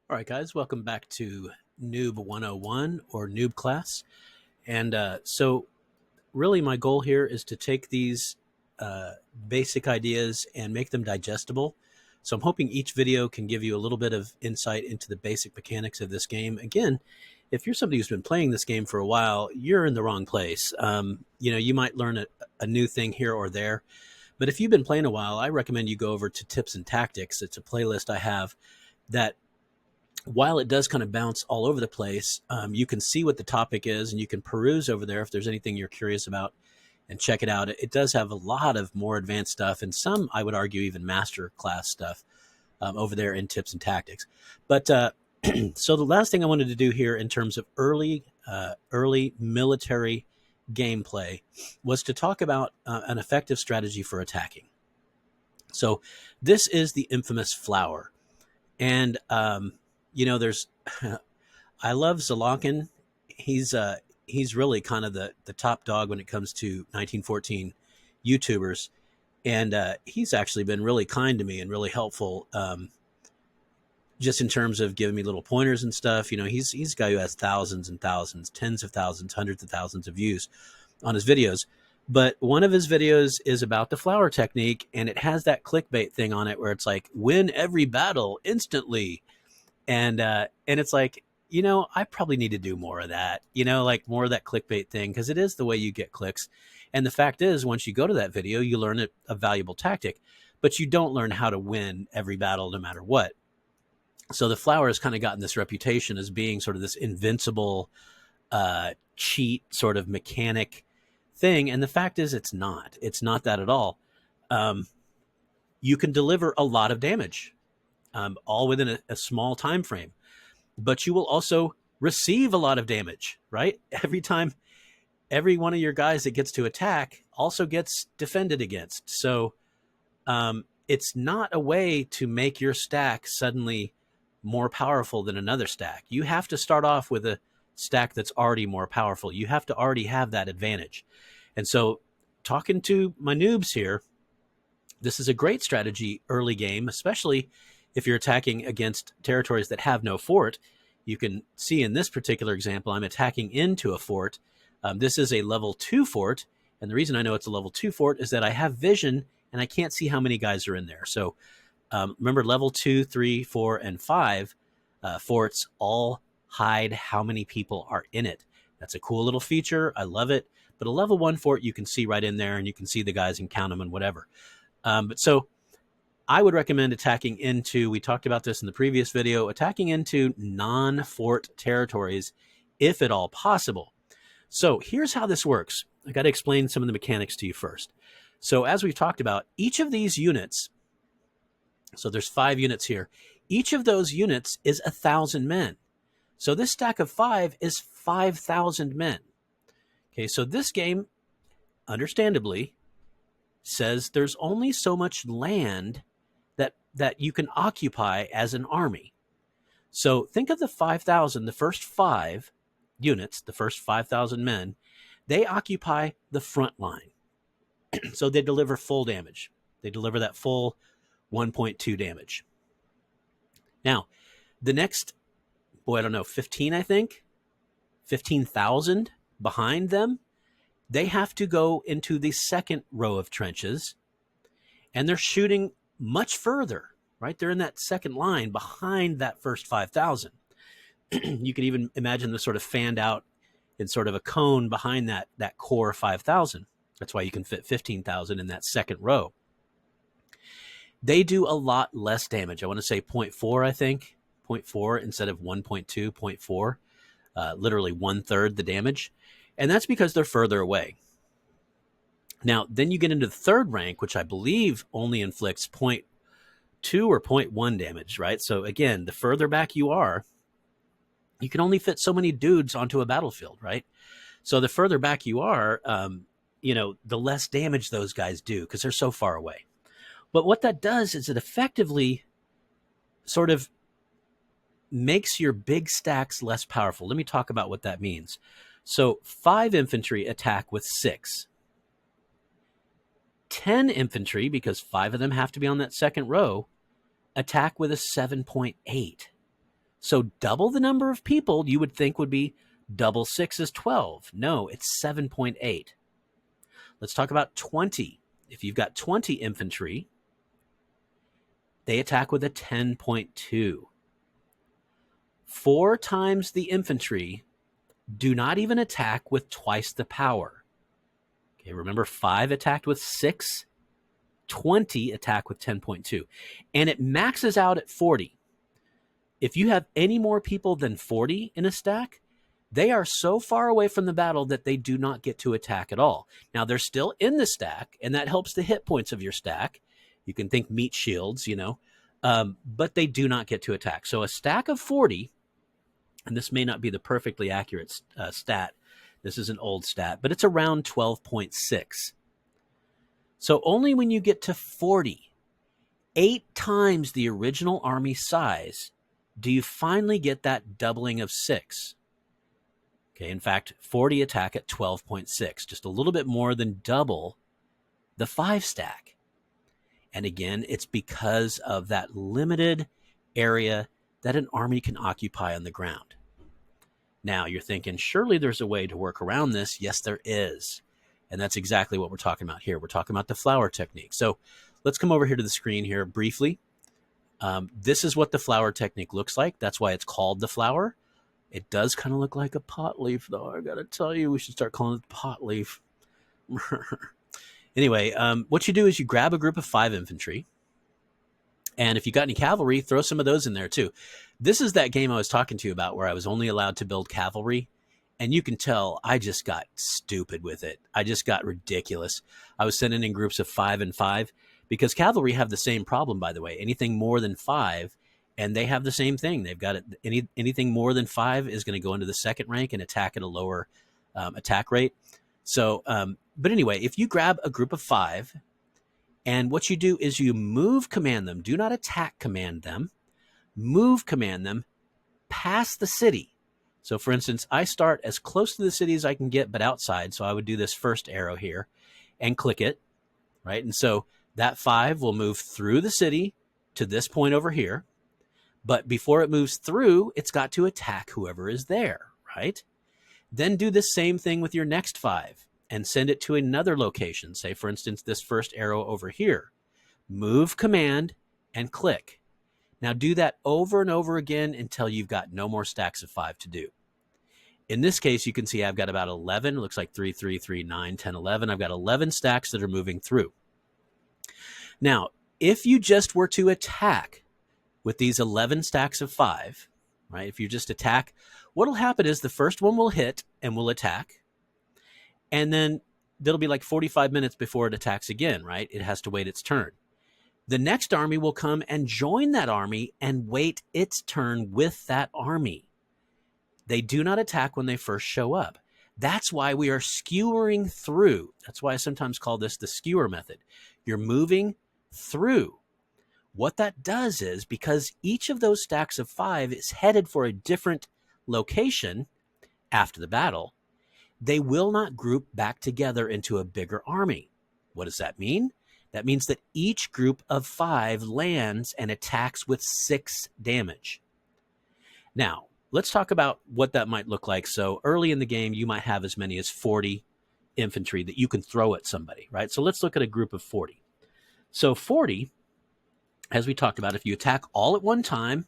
All right, guys, welcome back to Noob 101 or Noob class. And so, really, my goal here is to take these uh, basic ideas and make them digestible. So, I'm hoping each video can give you a little bit of insight into the basic mechanics of this game. Again, if you're somebody who's been playing this game for a while, you're in the wrong place. You might learn a new thing here or there. But if you've been playing a while, I recommend you go over to Tips and Tactics. It's a playlist I have that while it does kind of bounce all over the place, you can see what the topic is and you can peruse over there if there's anything you're curious about and check it out. It does have a lot of more advanced stuff and some, I would argue, even master class stuff over there in Tips and Tactics. But so the last thing I wanted to do here in terms of early military gameplay was to talk about an effective strategy for attacking. So this is the infamous flower. And there's I love Zalakin. He's really kind of the top dog when it comes to 1914 YouTubers, and he's actually been really kind to me and really helpful, just in terms of giving me little pointers and stuff. He's a guy who has thousands and thousands, tens of thousands, hundreds of thousands of views on his videos. But one of his videos is about the flower technique, and it has that clickbait thing on it where it's like, win every battle instantly. And it's like, I probably need to do more of that, like more of that clickbait thing, because it is the way you get clicks. And the fact is, once you go to that video, you learn a valuable tactic, but you don't learn how to win every battle no matter what. So the flower has kind of gotten this reputation as being sort of this invincible cheat sort of mechanic thing. And the fact is, it's not that at all. You can deliver a lot of damage, all within a small time frame, but you will also receive a lot of damage, right? Every time, every one of your guys that gets to attack also gets defended against. So it's not a way to make your stack suddenly more powerful than another stack. You have to start off with a stack that's already more powerful. You have to already have that advantage. And so, talking to my noobs here, this is a great strategy early game, especially if you're attacking against territories that have no fort. You can see in this particular example, I'm attacking into a fort. This is a level 2 fort, and the reason I know it's a level 2 fort is that I have vision and I can't see how many guys are in there. So remember, level 2, 3, 4, and 5 forts all hide how many people are in it. That's a cool little feature. I love it. But a level 1 fort, you can see right in there, and you can see the guys and count them and whatever. But so I would recommend attacking into, we talked about this in the previous video, attacking into non-fort territories, if at all possible. So here's how this works. I got to explain some of the mechanics to you first. So as we've talked about, each of these units, so there's 5 units here, each of those units is 1,000 men. So this stack of 5 is 5,000 men. Okay, so this game, understandably, says there's only so much land that you can occupy as an army. So think of the 5,000, the first 5 units, the first 5,000 men, they occupy the front line. So they deliver full damage. They deliver that full 1.2 damage. Now, the next, I don't know, 15, I think, 15,000 behind them, they have to go into the second row of trenches, and they're shooting much further, right? They're in that second line behind that first 5,000. You can even imagine the sort of fanned out in sort of a cone behind that core 5,000. That's why you can fit 15,000 in that second row. They do a lot less damage. I want to say 0.4, I think. 0.4 instead of 1.2, 0.4. Literally 1/3 the damage. And that's because they're further away. Now, then you get into the third rank, which I believe only inflicts 0.2 or 0.1 damage, right? So again, the further back you are, you can only fit so many dudes onto a battlefield, right? So the further back you are, the less damage those guys do because they're so far away. But what that does is it effectively sort of makes your big stacks less powerful. Let me talk about what that means. So 5 infantry attack with 6. 10 infantry, because 5 of them have to be on that second row, attack with a 7.8. So double the number of people you would think would be double 6 is 12. No, it's 7.8. Let's talk about 20. If you've got 20 infantry, they attack with a 10.2. 4 times the infantry do not even attack with twice the power. Okay, remember 5 attacked with 6, 20 attack with 10.2. And it maxes out at 40. If you have any more people than 40 in a stack, they are so far away from the battle that they do not get to attack at all. Now, they're still in the stack, and that helps the hit points of your stack. You can think meat shields, but they do not get to attack. So a stack of 40, and this may not be the perfectly accurate stat. This is an old stat, but it's around 12.6. So only when you get to 40, 8 times the original army size, do you finally get that doubling of 6. Okay, in fact, 40 attack at 12.6, just a little bit more than double the 5 stack. And again, it's because of that limited area that an army can occupy on the ground. Now, you're thinking, surely there's a way to work around this. Yes, there is. And that's exactly what we're talking about here. We're talking about the flower technique. So let's come over here to the screen here briefly. This is what the flower technique looks like. That's why it's called the flower. It does kind of look like a pot leaf, though. I got to tell you, we should start calling it pot leaf. Anyway, what you do is you grab a group of 5 infantry. And if you got any cavalry, throw some of those in there too. This is that game I was talking to you about where I was only allowed to build cavalry. And you can tell I just got stupid with it. I just got ridiculous. I was sending in groups of 5 and 5 because cavalry have the same problem, by the way. Anything more than 5, and they have the same thing. They've got it. Anything more than 5 is going to go into the second rank and attack at a lower attack rate. So, but anyway, if you grab a group of 5, and what you do is you move command them. Do not attack command them. Move command them past the city. So for instance, I start as close to the city as I can get, but outside. So I would do this first arrow here and click it, right? And so that 5 will move through the city to this point over here. But before it moves through, it's got to attack whoever is there, right? Then do the same thing with your next 5 and send it to another location. Say, for instance, this first arrow over here. Move command and click. Now do that over and over again until you've got no more stacks of 5 to do. In this case, you can see I've got about 11. It looks like 3, 3, 3, 9, 10, 11. I've got 11 stacks that are moving through. Now, if you just were to attack with these 11 stacks of 5, right? If you just attack, what'll happen is the first one will hit and will attack. And then there'll be like 45 minutes before it attacks again, right? It has to wait its turn. The next army will come and join that army and wait its turn with that army. They do not attack when they first show up. That's why we are skewering through. That's why I sometimes call this the skewer method. You're moving through. What that does is, because each of those stacks of 5 is headed for a different location after the battle, they will not group back together into a bigger army. What does that mean? That means that each group of 5 lands and attacks with 6 damage. Now, let's talk about what that might look like. So early in the game, you might have as many as 40 infantry that you can throw at somebody, right? So let's look at a group of 40. So 40, as we talked about, if you attack all at one time,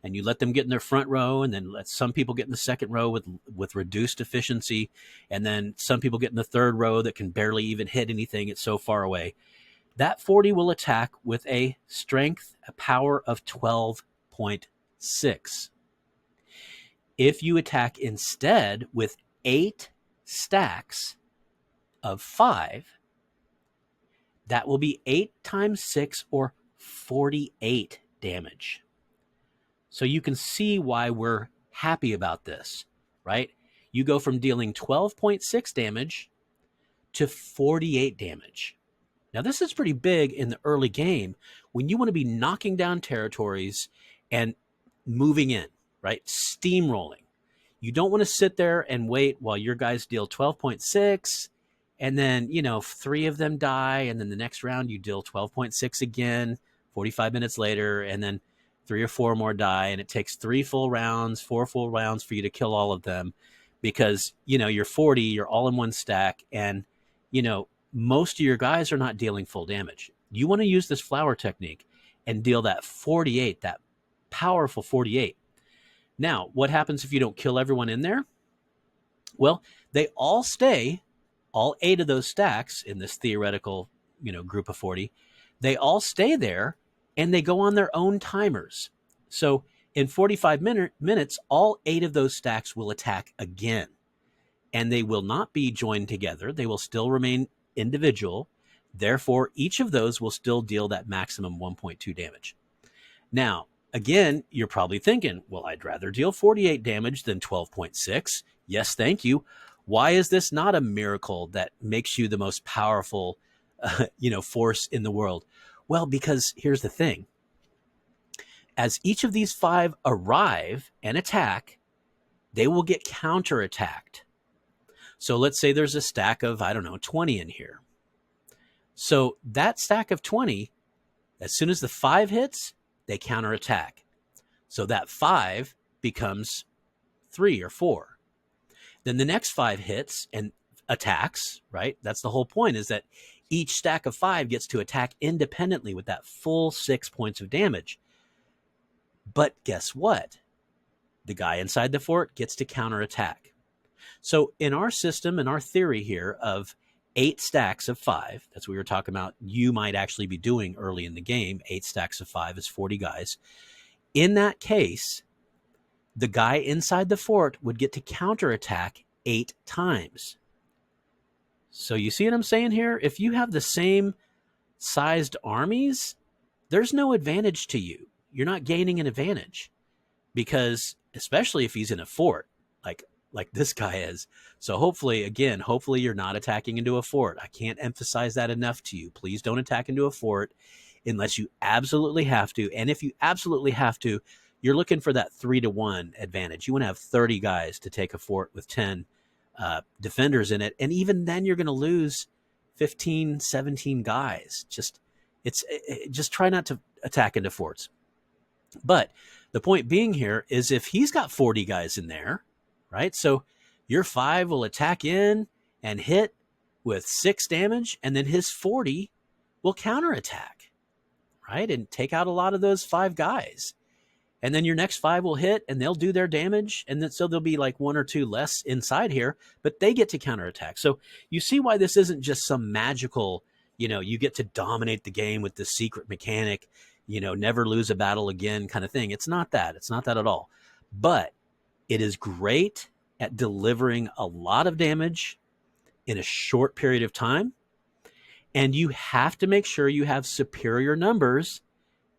and you let them get in their front row, and then let some people get in the second row with reduced efficiency, and then some people get in the third row that can barely even hit anything. It's so far away. That 40 will attack with a strength, a power of 12.6. If you attack instead with 8 stacks of 5, that will be 8 times 6 or 48 damage. So you can see why we're happy about this, right? You go from dealing 12.6 damage to 48 damage. Now, this is pretty big in the early game when you want to be knocking down territories and moving in, right? Steamrolling. You don't want to sit there and wait while your guys deal 12.6 and then, 3 of them die. And then the next round you deal 12.6 again, 45 minutes later. And then 3 or 4 more die, and it takes 3 full rounds, 4 full rounds for you to kill all of them, because you're 40, you're all in one stack, and most of your guys are not dealing full damage. You want to use this flower technique and deal that 48, that powerful 48. Now, what happens if you don't kill everyone in there? Well, they all stay, all 8 of those stacks in this theoretical, group of 40, they all stay there, and they go on their own timers. So in 45 minutes, all 8 of those stacks will attack again, and they will not be joined together. They will still remain individual. Therefore, each of those will still deal that maximum 1.2 damage. Now, again, you're probably thinking, well, I'd rather deal 48 damage than 12.6. Yes, thank you. Why is this not a miracle that makes you the most powerful, force in the world? Well, because here's the thing. As each of these 5 arrive and attack, they will get counterattacked. So let's say there's a stack of, 20 in here. So that stack of 20, as soon as the 5 hits, they counterattack. So that 5 becomes 3 or 4. Then the next 5 hits and attacks, right? That's the whole point, is that each stack of 5 gets to attack independently with that full 6 points of damage. But guess what? The guy inside the fort gets to counterattack. So in our system, in our theory here of 8 stacks of 5, that's what we were talking about, you might actually be doing early in the game. 8 stacks of 5 is 40 guys. In that case, the guy inside the fort would get to counterattack 8 times. So you see what I'm saying here? If you have the same sized armies, there's no advantage to you. You're not gaining an advantage, because especially if he's in a fort, like this guy is. So hopefully you're not attacking into a fort. I can't emphasize that enough to you. Please don't attack into a fort unless you absolutely have to. And if you absolutely have to, you're looking for that 3-to-1 advantage. You want to have 30 guys to take a fort with 10 defenders in it. And even then you're going to lose 15, 17 guys. Just try not to attack into forts. But the point being here is, if he's got 40 guys in there, right? So your 5 will attack in and hit with 6 damage, and then his 40 will counterattack, right? And take out a lot of those 5 guys. And then your next 5 will hit, and they'll do their damage, and then so there'll be like 1 or 2 less inside here, but they get to counterattack. So you see why this isn't just some magical, you get to dominate the game with this secret mechanic, never lose a battle again kind of thing. It's not that. It's not that at all. But it is great at delivering a lot of damage in a short period of time. And you have to make sure you have superior numbers,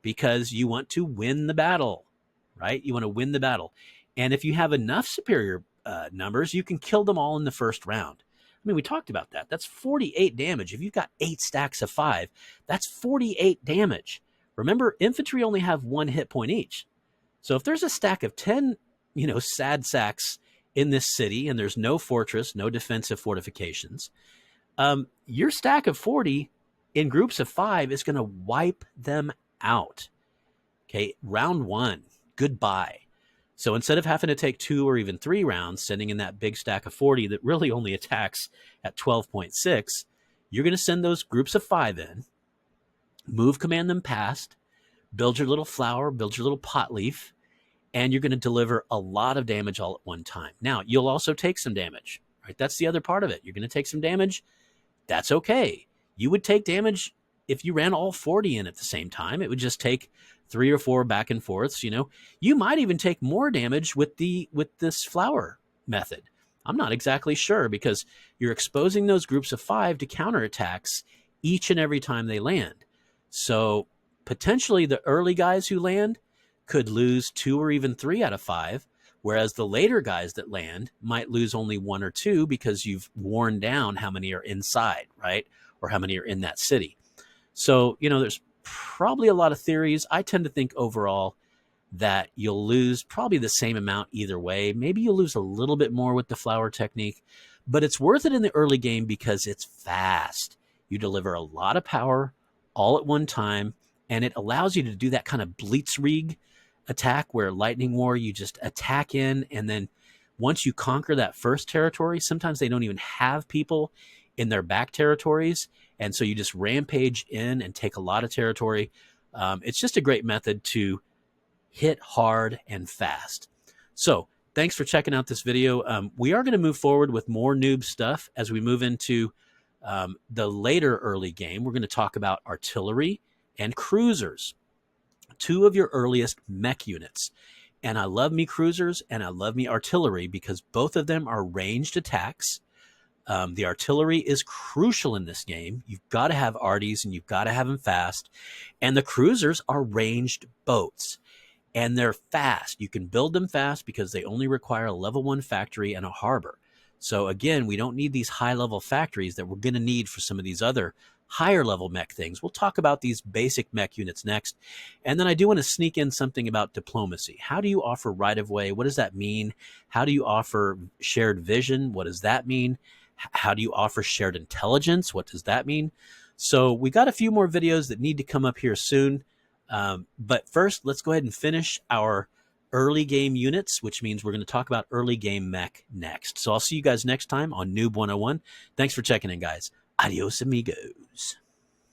because you want to win the battle, right? You want to win the battle. And if you have enough superior numbers, you can kill them all in the first round. I mean, we talked about that. That's 48 damage. If you've got 8 stacks of 5, that's 48 damage. Remember, infantry only have 1 hit point each. So if there's a stack of 10, sad sacks in this city, and there's no fortress, no defensive fortifications, your stack of 40 in groups of 5 is going to wipe them out. Okay, round 1, goodbye. So instead of having to take 2 or even 3 rounds, sending in that big stack of 40 that really only attacks at 12.6, you're going to send those groups of 5 in, move command them past, build your little flower, build your little pot leaf, and you're going to deliver a lot of damage all at one time. Now, you'll also take some damage, right? That's the other part of it. You're going to take some damage. That's okay. You would take damage if you ran all 40 in at the same time. It would just take 3 or 4 back and forths. You might even take more damage with this flower method. I'm not exactly sure, because you're exposing those groups of 5 to counterattacks each and every time they land. So potentially the early guys who land could lose 2 or even 3 out of 5, whereas the later guys that land might lose only 1 or 2, because you've worn down how many are inside, right? Or how many are in that city. So, there's probably a lot of theories. I tend to think overall that you'll lose probably the same amount either way. Maybe you'll lose a little bit more with the flower technique, but it's worth it in the early game because it's fast. You deliver a lot of power all at one time, and it allows you to do that kind of blitzkrieg attack where Lightning War, you just attack in, and then once you conquer that first territory, sometimes they don't even have people in their back territories, and so you just rampage in and take a lot of territory. It's just a great method to hit hard and fast. So thanks for checking out this video. We are going to move forward with more noob stuff as we move into the later early game. We're going to talk about artillery and cruisers, two of your earliest mech units. And I love me cruisers and I love me artillery because both of them are ranged attacks. The artillery is crucial in this game. You've got to have arties and you've got to have them fast. And the cruisers are ranged boats. And they're fast. You can build them fast because they only require a level 1 factory and a harbor. So again, we don't need these high-level factories that we're going to need for some of these other higher-level mech things. We'll talk about these basic mech units next. And then I do want to sneak in something about diplomacy. How do you offer right-of-way? What does that mean? How do you offer shared vision? What does that mean? How do you offer shared intelligence? What does that mean? So we got a few more videos that need to come up here soon. But first, let's go ahead and finish our early game units, which means we're going to talk about early game mech next. So I'll see you guys next time on Noob 101. Thanks for checking in, guys. Adios, amigos.